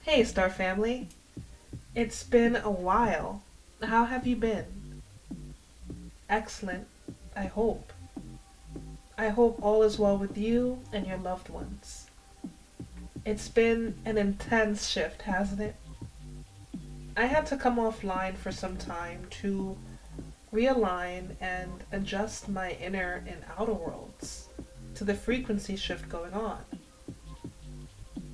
Hey, Star Family. It's been a while. How have you been? Excellent, I hope. I hope all is well with you and your loved ones. It's been an intense shift, hasn't it? I had to come offline for some time to realign and adjust my inner and outer worlds to the frequency shift going on.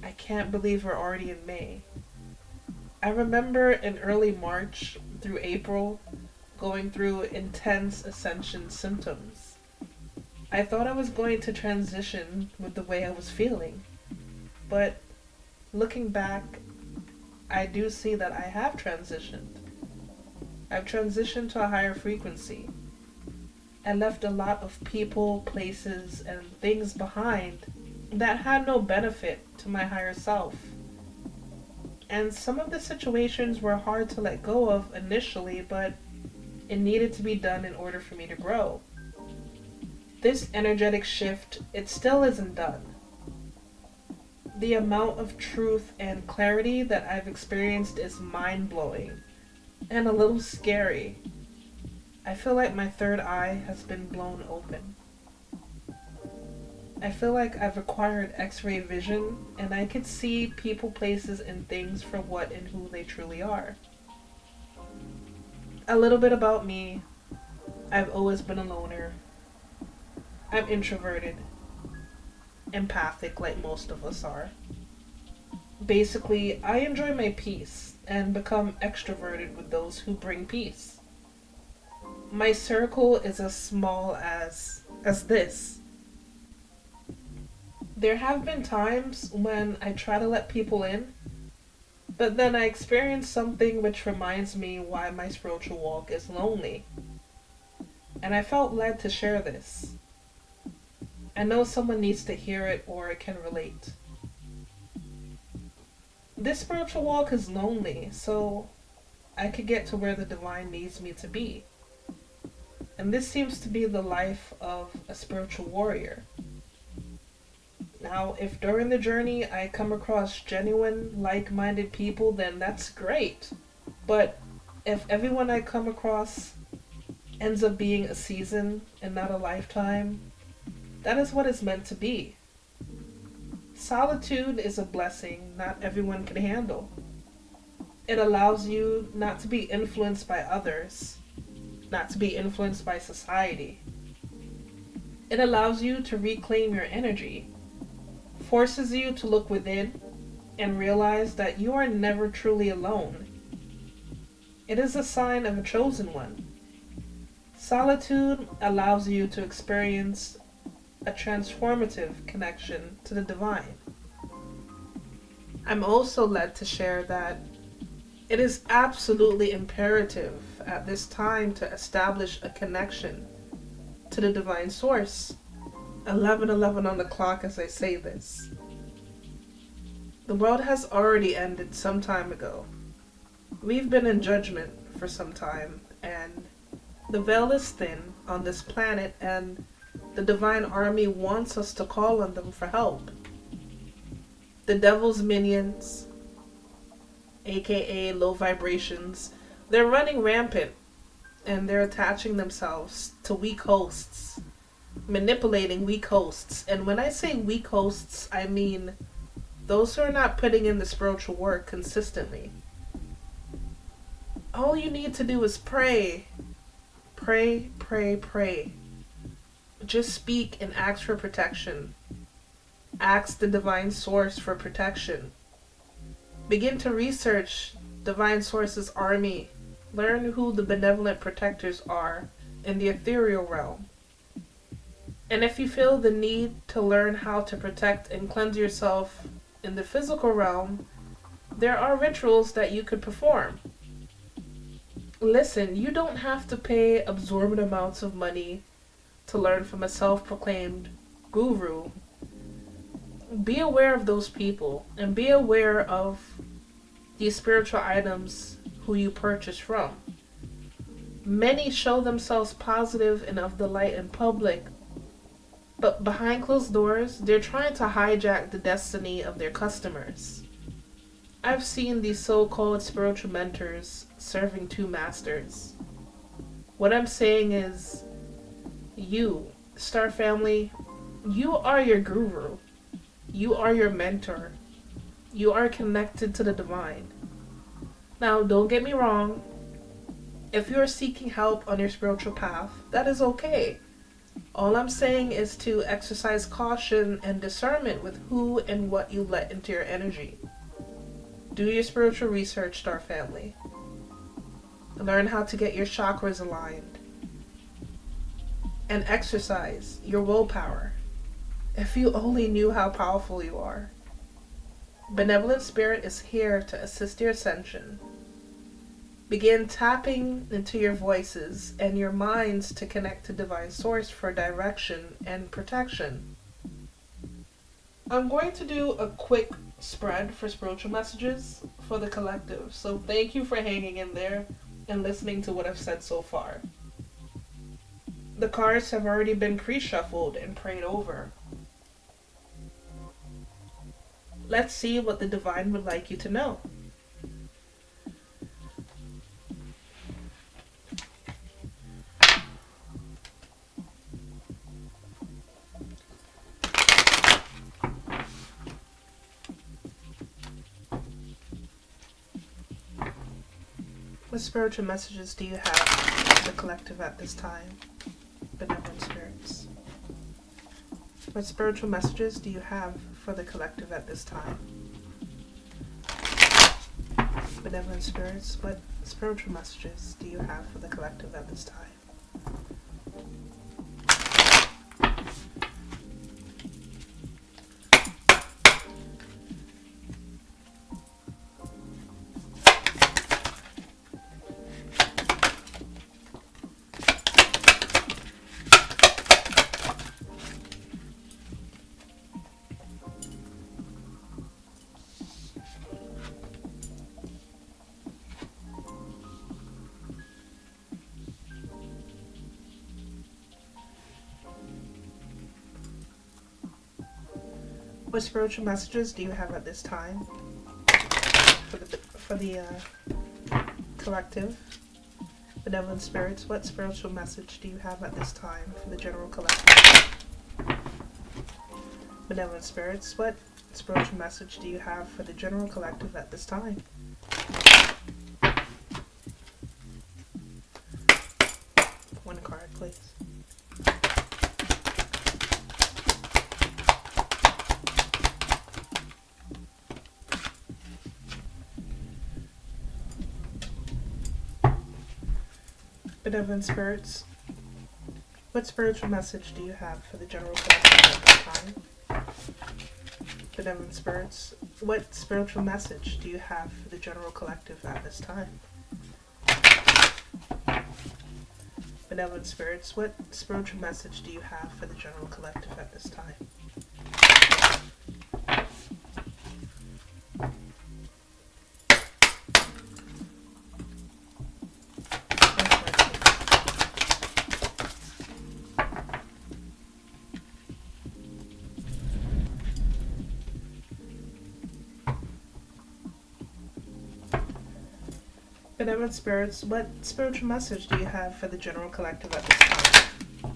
I can't believe we're already in May. I remember in early March through April going through intense ascension symptoms. I thought I was going to transition with the way I was feeling, but looking back, I do see that I have transitioned. I've transitioned to a higher frequency. I left a lot of people, places, and things behind that had no benefit to my higher self. And some of the situations were hard to let go of initially, but it needed to be done in order for me to grow. This energetic shift, it still isn't done. The amount of truth and clarity that I've experienced is mind blowing and a little scary. I feel like my third eye has been blown open. I feel like I've acquired x-ray vision and I could see people, places, and things for what and who they truly are. A little bit about me. I've always been a loner. I'm introverted, empathic like most of us are. Basically, I enjoy my peace and become extroverted with those who bring peace. My circle is as small as this. There have been times when I try to let people in, but then I experience something which reminds me why my spiritual walk is lonely. And I felt led to share this. I know someone needs to hear it or it can relate. This spiritual walk is lonely, so I could get to where the divine needs me to be. And this seems to be the life of a spiritual warrior. Now, if during the journey I come across genuine, like-minded people, then that's great. But if everyone I come across ends up being a season and not a lifetime, that is what it's meant to be. Solitude is a blessing not everyone can handle. It allows you not to be influenced by others, not to be influenced by society. It allows you to reclaim your energy, forces you to look within and realize that you are never truly alone. It is a sign of a chosen one. Solitude allows you to experience a transformative connection to the divine. I'm also led to share that it is absolutely imperative at this time to establish a connection to the divine source. 11:11 on the clock as I say this. The world has already ended some time ago. We've been in judgment for some time, and the veil is thin on this planet, and the divine army wants us to call on them for help. The devil's minions, aka low vibrations, they're running rampant, and they're attaching themselves to weak hosts, manipulating weak hosts. And when I say weak hosts, I mean those who are not putting in the spiritual work consistently. All you need to do is pray. Pray, pray, pray. Just speak and ask for protection. Ask the divine source for protection. Begin to research divine source's army. Learn who the benevolent protectors are in the ethereal realm. And if you feel the need to learn how to protect and cleanse yourself in the physical realm, there are rituals that you could perform. Listen, you don't have to pay absorbent amounts of money to learn from a self-proclaimed guru. Be aware of those people and be aware of these spiritual items who you purchase from. Many show themselves positive and of the light in public, but behind closed doors, they're trying to hijack the destiny of their customers. I've seen these so-called spiritual mentors serving two masters. What I'm saying is, you, Star Family, you are your guru. You are your mentor. You are connected to the divine. Now, don't get me wrong. If you're seeking help on your spiritual path, that is okay. All I'm saying is to exercise caution and discernment with who and what you let into your energy. Do your spiritual research, Star Family. Learn how to get your chakras aligned. And exercise your willpower. If you only knew how powerful you are. Benevolent Spirit is here to assist your ascension. Begin tapping into your voices and your minds to connect to Divine Source for direction and protection. I'm going to do a quick spread for spiritual messages for the collective, so thank you for hanging in there and listening to what I've said so far. The cards have already been pre-shuffled and prayed over. Let's see what the divine would like you to know. What spiritual messages do you have for the collective at this time, benevolent spirits? What spiritual messages do you have for the collective at this time? Benevolent spirits, what spiritual messages do you have for the collective at this time? What spiritual messages do you have at this time for the collective? Benevolent spirits, what spiritual message do you have at this time for the general collective? Benevolent spirits, what spiritual message do you have for the general collective at this time? One card, please. Benevolent spirits, what spiritual message do you have for the general collective at this time? Benevolent spirits, what spiritual message do you have for the general collective at this time? Benevolent spirits, what spiritual message do you have for the general collective at this time? Benevolent spirits, what spiritual message do you have for the general collective at this time?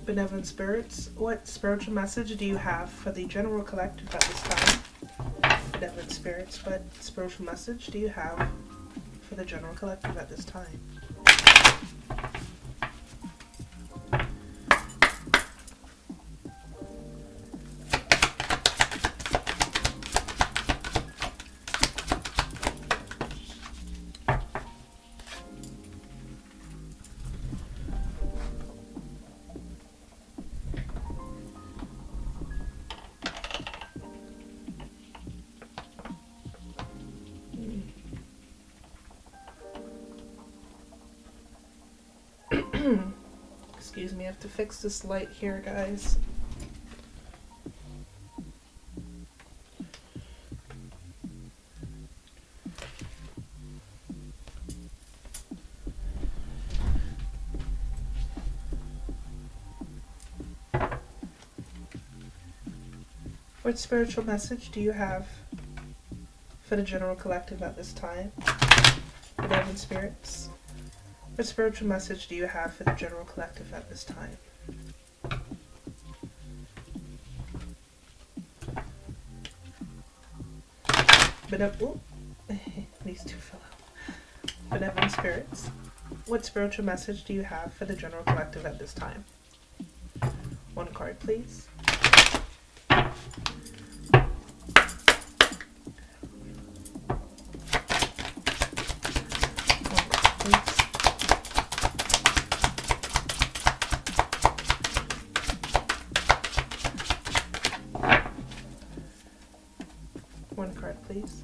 Benevolent spirits, what spiritual message do you have for the general collective at this time? Benevolent spirits, what spiritual message do you have for the general collective at this time? Excuse me, I have to fix this light here, guys. What spiritual message do you have for the general collective at this time? Benevolent spirits, what spiritual message do you have for the general collective at this time? These two fell out. Benevolent spirits, what spiritual message do you have for the general collective at this time? One card, please. One card, please.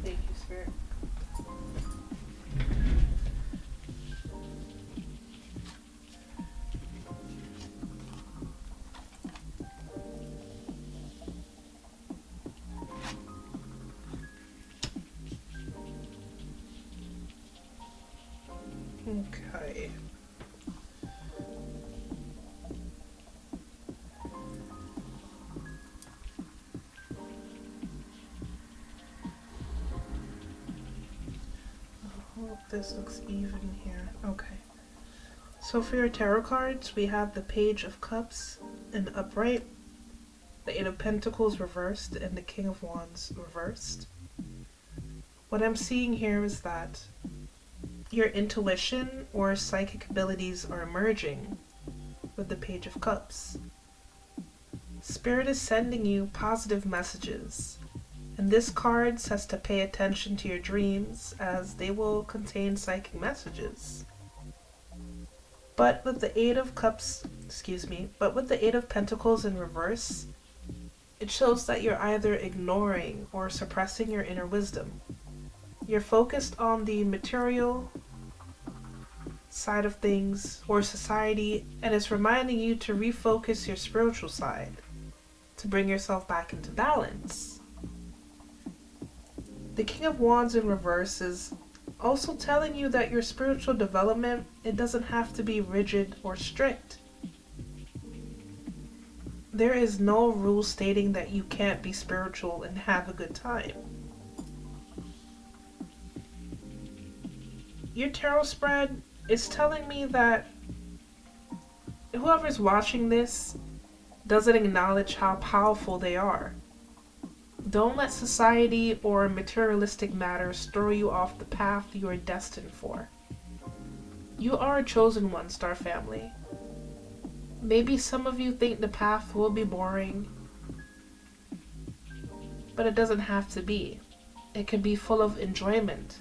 Thank you, Spirit. Okay. I hope this looks even here. Okay. So for your tarot cards, we have the Page of Cups in the upright, the Eight of Pentacles reversed, and the King of Wands reversed. What I'm seeing here is that your intuition or psychic abilities are emerging with the Page of Cups. Spirit is sending you positive messages, and this card says to pay attention to your dreams as they will contain psychic messages. But with the Eight of Pentacles in reverse, it shows that you're either ignoring or suppressing your inner wisdom. You're focused on the material side of things or society, and it's reminding you to refocus your spiritual side to bring yourself back into balance. The King of Wands in reverse is also telling you that your spiritual development, it doesn't have to be rigid or strict. There is no rule stating that you can't be spiritual and have a good time. Your tarot spread is telling me that whoever's watching this doesn't acknowledge how powerful they are. Don't let society or materialistic matters throw you off the path you are destined for. You are a chosen one, Star Family. Maybe some of you think the path will be boring, but it doesn't have to be. It can be full of enjoyment.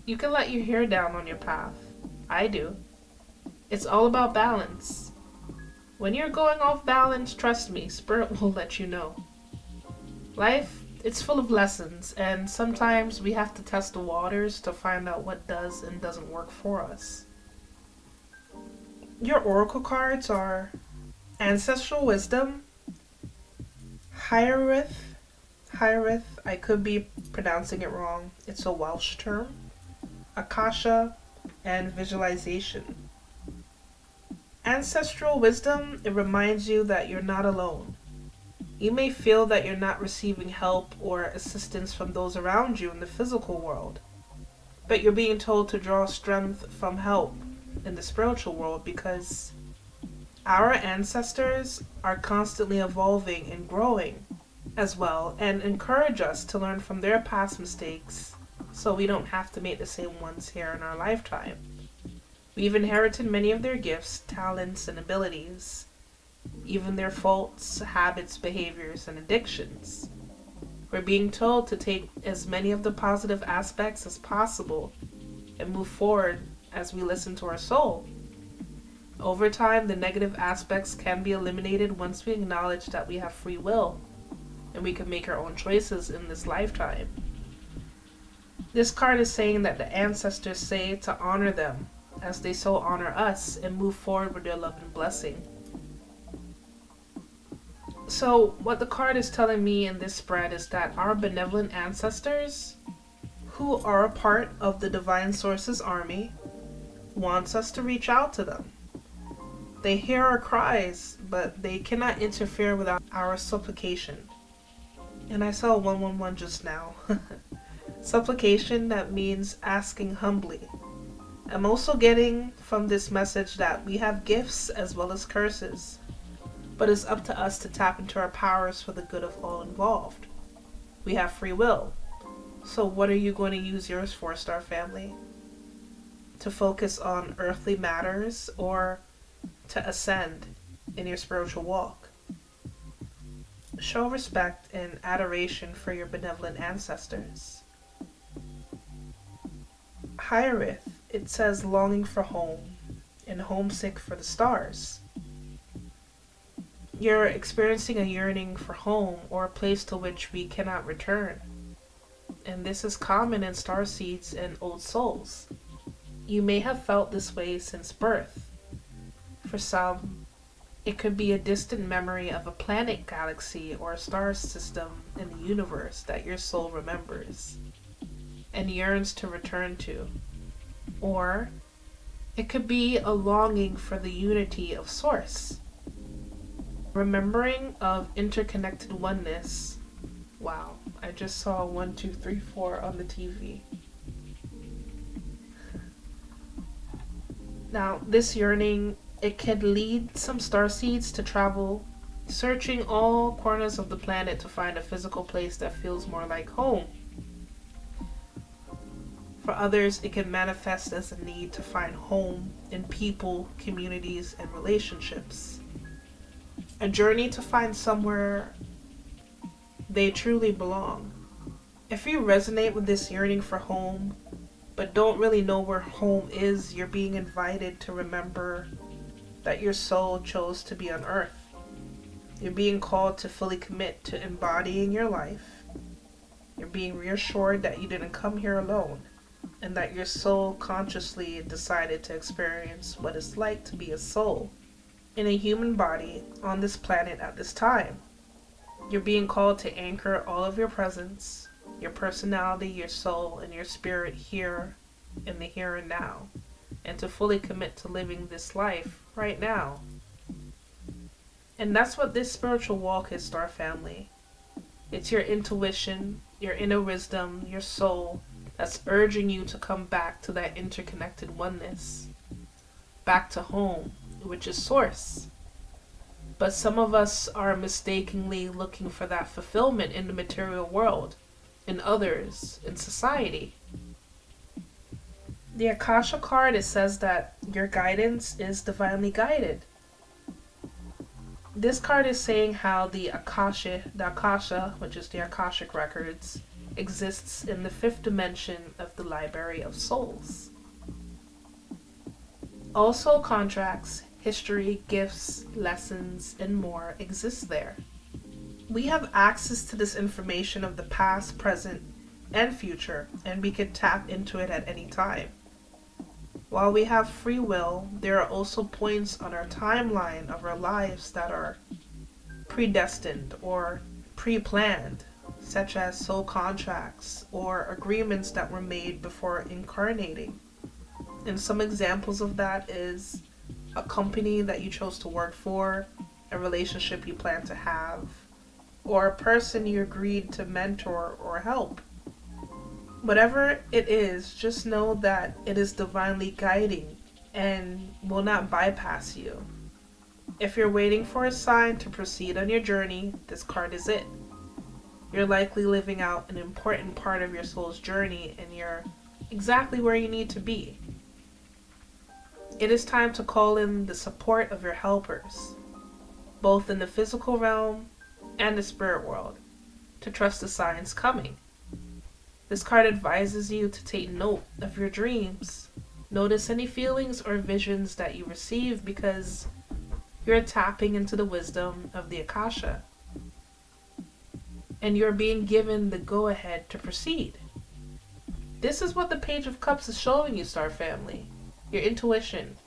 You can let your hair down on your path. I do. It's all about balance. When you're going off balance, trust me, Spirit will let you know. Life, it's full of lessons, and sometimes we have to test the waters to find out what does and doesn't work for us. Your oracle cards are Ancestral Wisdom, Hierith, I could be pronouncing it wrong, it's a Welsh term, Akasha, and Visualization. Ancestral Wisdom, it reminds you that you're not alone. You may feel that you're not receiving help or assistance from those around you in the physical world, but you're being told to draw strength from help in the spiritual world because our ancestors are constantly evolving and growing as well, and encourage us to learn from their past mistakes so we don't have to make the same ones here in our lifetime. We've inherited many of their gifts, talents, and abilities, even their faults, habits, behaviors, and addictions. We're being told to take as many of the positive aspects as possible and move forward as we listen to our soul. Over time, the negative aspects can be eliminated once we acknowledge that we have free will and we can make our own choices in this lifetime. This card is saying that the ancestors say to honor them as they so honor us and move forward with their love and blessing. So what the card is telling me in this spread is that our benevolent ancestors, who are a part of the Divine Source's army, wants us to reach out to them. They hear our cries, but they cannot interfere with our supplication. And I saw 111 just now. Supplication, that means asking humbly. I'm also getting from this message that we have gifts as well as curses, but it's up to us to tap into our powers for the good of all involved. We have free will. So what are you going to use yours for, Star Family? To focus on earthly matters or to ascend in your spiritual walk? Show respect and adoration for your benevolent ancestors. Hierith, it says longing for home and homesick for the stars. You're experiencing a yearning for home or a place to which we cannot return. And this is common in starseeds and old souls. You may have felt this way since birth. For some, it could be a distant memory of a planet, galaxy, or a star system in the universe that your soul remembers and yearns to return to. Or it could be a longing for the unity of Source. Remembering of interconnected oneness. Wow, I just saw 1, 2, 3, 4 on the TV. Now, this yearning, it can lead some starseeds to travel, searching all corners of the planet to find a physical place that feels more like home. For others, it can manifest as a need to find home in people, communities, and relationships. A journey to find somewhere they truly belong. If you resonate with this yearning for home, but don't really know where home is, you're being invited to remember that your soul chose to be on Earth. You're being called to fully commit to embodying your life. You're being reassured that you didn't come here alone, and that your soul consciously decided to experience what it's like to be a soul in a human body on this planet at this time. You're being called to anchor all of your presence, your personality, your soul, and your spirit here in the here and now, and to fully commit to living this life right now. And that's what this spiritual walk is, Star Family. It's your intuition, your inner wisdom, your soul that's urging you to come back to that interconnected oneness, back to home, which is Source. But some of us are mistakenly looking for that fulfillment in the material world, in others, in society. The Akasha card, it says that your guidance is divinely guided. This card is saying how the Akasha, which is the Akashic records, exists in the 5th dimension of the Library of Souls. Also, contracts, history, gifts, lessons, and more exist there. We have access to this information of the past, present, and future, and we can tap into it at any time. While we have free will, there are also points on our timeline of our lives that are predestined or pre-planned, such as soul contracts or agreements that were made before incarnating. And some examples of that is a company that you chose to work for, a relationship you plan to have, or a person you agreed to mentor or help. Whatever it is, just know that it is divinely guiding and will not bypass you. If you're waiting for a sign to proceed on your journey, this card is it. You're likely living out an important part of your soul's journey and you're exactly where you need to be. It is time to call in the support of your helpers, both in the physical realm and the spirit world, to trust the signs coming. This card advises you to take note of your dreams. Notice any feelings or visions that you receive because you're tapping into the wisdom of the Akasha. And you're being given the go-ahead to proceed. This is what the Page of Cups is showing you, Star Family. Your intuition,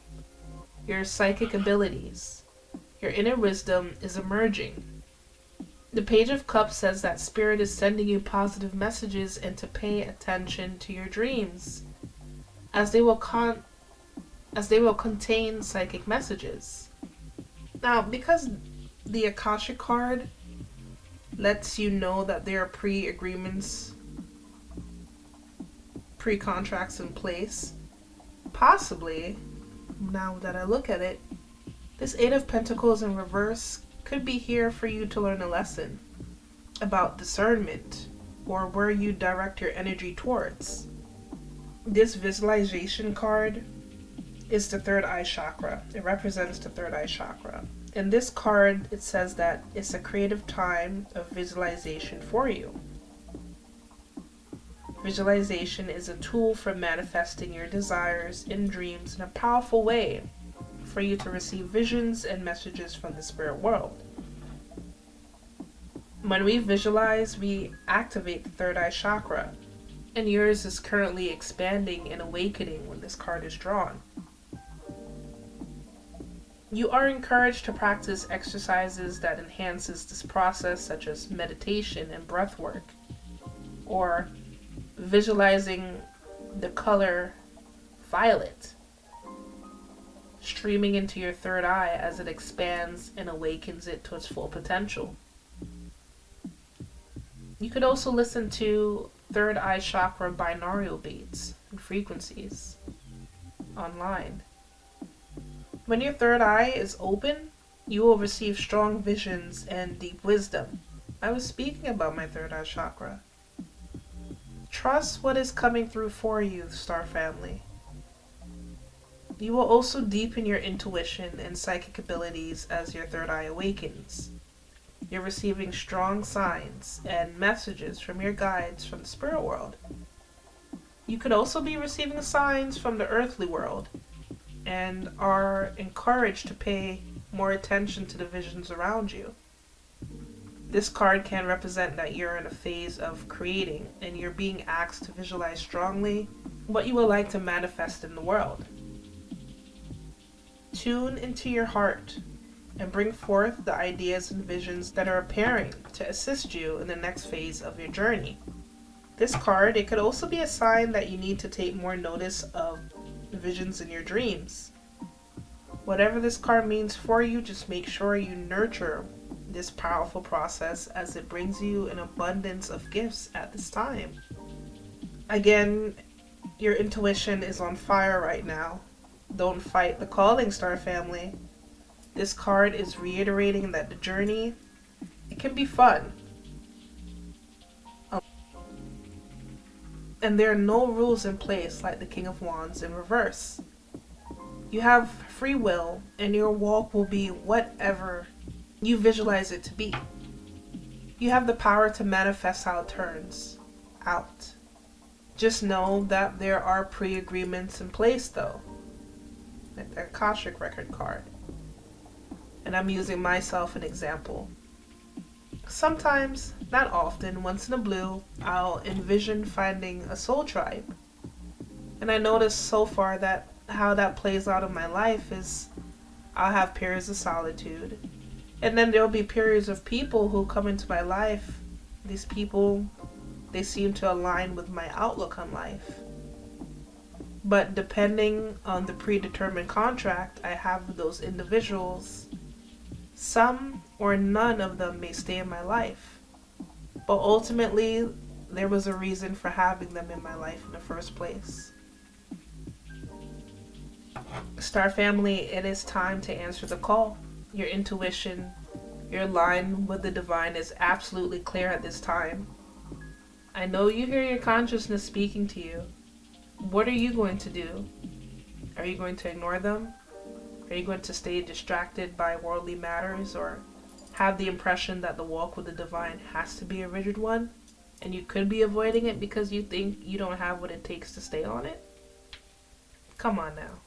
your psychic abilities, your inner wisdom is emerging. The Page of Cups says that Spirit is sending you positive messages and to pay attention to your dreams, as they will as they will contain psychic messages. Now, because the Akashic card lets you know that there are pre-agreements, pre-contracts in place, possibly, now that I look at it, this Eight of Pentacles in reverse could be here for you to learn a lesson about discernment or where you direct your energy towards. This visualization card is the third eye chakra. It represents the third eye chakra. In this card, it says that it's a creative time of visualization for you. Visualization is a tool for manifesting your desires in dreams in a powerful way for you to receive visions and messages from the spirit world. When we visualize, we activate the third eye chakra, and yours is currently expanding and awakening when this card is drawn. You are encouraged to practice exercises that enhances this process, such as meditation and breath work, or visualizing the color violet streaming into your third eye as it expands and awakens it to its full potential. You could also listen to third eye chakra binaural beats and frequencies online. When your third eye is open, you will receive strong visions and deep wisdom. I was speaking about my third eye chakra. Trust what is coming through for you, Star Family. You will also deepen your intuition and psychic abilities as your third eye awakens. You're receiving strong signs and messages from your guides from the spirit world. You could also be receiving signs from the earthly world and are encouraged to pay more attention to the visions around you. This card can represent that you're in a phase of creating and you're being asked to visualize strongly what you would like to manifest in the world. Tune into your heart and bring forth the ideas and visions that are appearing to assist you in the next phase of your journey. This card, it could also be a sign that you need to take more notice of visions in your dreams. Whatever this card means for you, just make sure you nurture this powerful process as it brings you an abundance of gifts at this time. Again, your intuition is on fire right now. Don't fight the calling, Star Family. This card is reiterating that the journey, it can be fun. And there are no rules in place like the King of Wands in reverse. You have free will and your walk will be whatever you visualize it to be. You have the power to manifest how it turns out. Just know that there are pre-agreements in place though. Like the Akashic record card. And I'm using myself an example. Sometimes, not often, once in a blue, I'll envision finding a soul tribe. And I noticed so far that how that plays out in my life is I'll have periods of solitude. And then there'll be periods of people who come into my life. These people, they seem to align with my outlook on life. But depending on the predetermined contract I have with those individuals, some or none of them may stay in my life. But ultimately, there was a reason for having them in my life in the first place. Star Family, it is time to answer the call. Your intuition, your line with the divine is absolutely clear at this time. I know you hear your consciousness speaking to you. What are you going to do? Are you going to ignore them? Are you going to stay distracted by worldly matters or have the impression that the walk with the divine has to be a rigid one and you could be avoiding it because you think you don't have what it takes to stay on it? Come on now.